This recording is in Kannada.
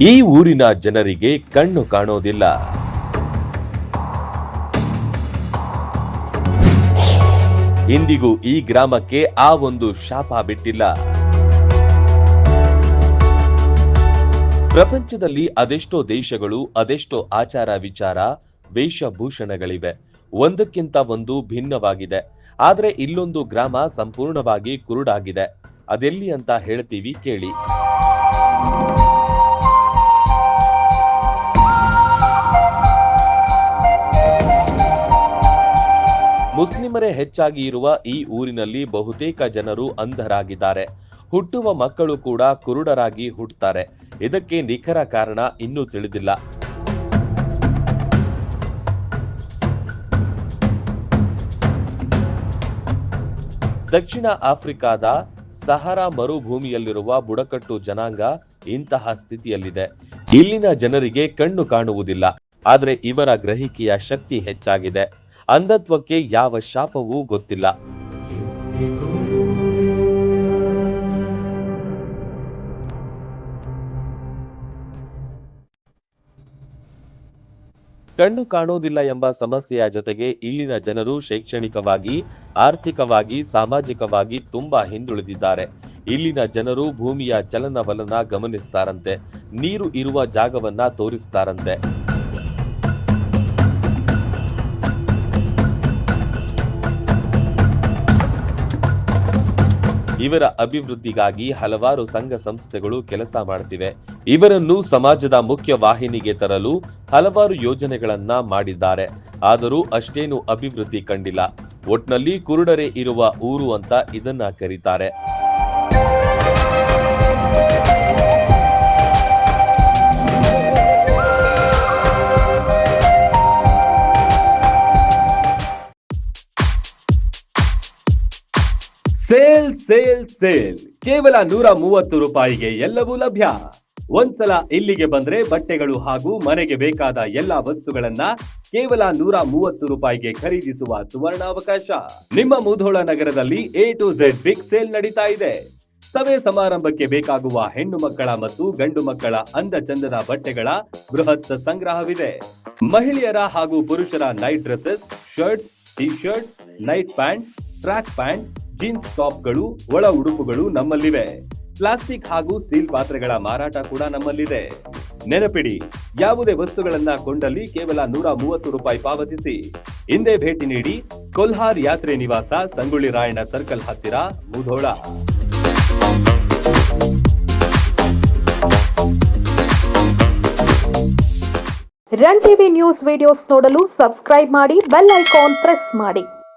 ಈ ಊರಿನ ಜನರಿಗೆ ಕಣ್ಣು ಕಾಣೋದಿಲ್ಲ. ಇಂದಿಗೂ ಈ ಗ್ರಾಮಕ್ಕೆ ಆ ಒಂದು ಶಾಪ ಬಿಟ್ಟಿಲ್ಲ. ಪ್ರಪಂಚದಲ್ಲಿ ಅದೆಷ್ಟೋ ದೇಶಗಳು, ಅದೆಷ್ಟೋ ಆಚಾರ ವಿಚಾರ, ವೇಷಭೂಷಣಗಳಿವೆ. ಒಂದಕ್ಕಿಂತ ಒಂದು ಭಿನ್ನವಾಗಿದೆ. ಆದ್ರೆ ಇಲ್ಲೊಂದು ಗ್ರಾಮ ಸಂಪೂರ್ಣವಾಗಿ ಕುರುಡಾಗಿದೆ. ಅದೆಲ್ಲಿ ಅಂತ ಹೇಳ್ತೀವಿ ಕೇಳಿ. ಮುಸ್ಲಿಮರೇ ಹೆಚ್ಚಾಗಿ ಇರುವ ಈ ಊರಿನಲ್ಲಿ ಬಹುತೇಕ ಜನರು ಅಂಧರಾಗಿದ್ದಾರೆ. ಹುಟ್ಟುವ ಮಕ್ಕಳು ಕೂಡ ಕುರುಡರಾಗಿ ಹುಟ್ಟುತ್ತಾರೆ. ಇದಕ್ಕೆ ನಿಖರ ಕಾರಣ ಇನ್ನೂ ತಿಳಿದಿಲ್ಲ. ದಕ್ಷಿಣ ಆಫ್ರಿಕಾದ ಸಹಾರಾ ಮರುಭೂಮಿಯಲ್ಲಿರುವ ಬುಡಕಟ್ಟು ಜನಾಂಗ ಇಂತಹ ಸ್ಥಿತಿಯಲ್ಲಿದೆ. ಇಲ್ಲಿನ ಜನರಿಗೆ ಕಣ್ಣು ಕಾಣುವುದಿಲ್ಲ. ಆದರೆ ಇವರ ಗ್ರಹಿಕೆಯ ಶಕ್ತಿ ಹೆಚ್ಚಾಗಿದೆ. ಅಂಧತ್ವಕ್ಕೆ ಯಾವ ಶಾಪವೂ ಗೊತ್ತಿಲ್ಲ. ಕಣ್ಣು ಕಾಣುವುದಿಲ್ಲ ಎಂಬ ಸಮಸ್ಯೆಯ ಜೊತೆಗೆ ಇಲ್ಲಿನ ಜನರು ಶೈಕ್ಷಣಿಕವಾಗಿ, ಆರ್ಥಿಕವಾಗಿ, ಸಾಮಾಜಿಕವಾಗಿ ತುಂಬಾ ಹಿಂದುಳಿದಿದ್ದಾರೆ. ಇಲ್ಲಿನ ಜನರು ಭೂಮಿಯ ಚಲನವಲನ ಗಮನಿಸ್ತಾರಂತೆ, ನೀರು ಇರುವ ಜಾಗವನ್ನ ತೋರಿಸ್ತಾರಂತೆ. ಇವರ ಅಭಿವೃದ್ಧಿಗಾಗಿ ಹಲವಾರು ಸಂಘ ಸಂಸ್ಥೆಗಳು ಕೆಲಸ ಮಾಡುತ್ತಿವೆ. ಇವರನ್ನು ಸಮಾಜದ ಮುಖ್ಯ ವಾಹಿನಿಗೆ ತರಲು ಹಲವಾರು ಯೋಜನೆಗಳನ್ನ ಮಾಡಿದ್ದಾರೆ. ಆದರೂ ಅಷ್ಟೇನು ಅಭಿವೃದ್ಧಿ ಕಂಡಿಲ್ಲ. ಒಟ್ನಲ್ಲಿ ಕುರುಡರೇ ಇರುವ ಊರು ಅಂತ ಇದನ್ನ ಕರೀತಾರೆ. ಸೇಲ್ ಸೇಲ್ ಸೇಲ್ ಕೇವಲ 130 ರೂಪಾಯಿಗೆ ಎಲ್ಲವೂ ಲಭ್ಯ. ಒಂದ್ಸಲ ಇಲ್ಲಿಗೆ ಬಂದ್ರೆ ಬಟ್ಟೆಗಳು ಹಾಗೂ ಮನೆಗೆ ಬೇಕಾದ ಎಲ್ಲಾ ವಸ್ತುಗಳನ್ನ ಕೇವಲ 130 ರೂಪಾಯಿಗೆ ಖರೀದಿಸುವ ಸುವರ್ಣಾವಕಾಶ. ನಿಮ್ಮ ಮುಧೋಳ ನಗರದಲ್ಲಿ A to Z big sale ನಡೀತಾ ಇದೆ. ಸಭೆ ಸಮಾರಂಭಕ್ಕೆ ಬೇಕಾಗುವ ಹೆಣ್ಣು ಮಕ್ಕಳ ಮತ್ತು ಗಂಡು ಮಕ್ಕಳ ಅಂದ ಚಂದದ ಬಟ್ಟೆಗಳ ಬೃಹತ್ ಸಂಗ್ರಹವಿದೆ. ಮಹಿಳೆಯರ ಹಾಗೂ ಪುರುಷರ night dresses, shirts, T shirt, night pant, track pant, jeans ಟಾಪ್ಗಳು, ಒಳ ಉಡುಪುಗಳು ನಮ್ಮಲ್ಲಿವೆ. ಪ್ಲಾಸ್ಟಿಕ್ ಹಾಗೂ ಸ್ಟೀಲ್ ಪಾತ್ರೆಗಳ ಮಾರಾಟ ಕೂಡ ನಮ್ಮಲ್ಲಿದೆ. ನೆನಪಿಡಿ, ಯಾವುದೇ ವಸ್ತುಗಳನ್ನ ಕೊಂಡಲ್ಲಿ ಕೇವಲ 130 ರೂಪಾಯಿ ಪಾವತಿಸಿ. ಹಿಂದೆ ಭೇಟಿ ನೀಡಿ. ಕೊಲ್ಹಾರ್ ಯಾತ್ರೆ ನಿವಾಸ, ಸಂಗೊಳ್ಳಿ ರಾಯಣ್ಣ ಸರ್ಕಲ್ ಹತ್ತಿರ, Mudhol. Run TV news videos ನೋಡಲು ಸಬ್ಸ್ಕ್ರೈಬ್ ಮಾಡಿ, ಬೆಲ್ ಐಕಾನ್ ಪ್ರೆಸ್ ಮಾಡಿ.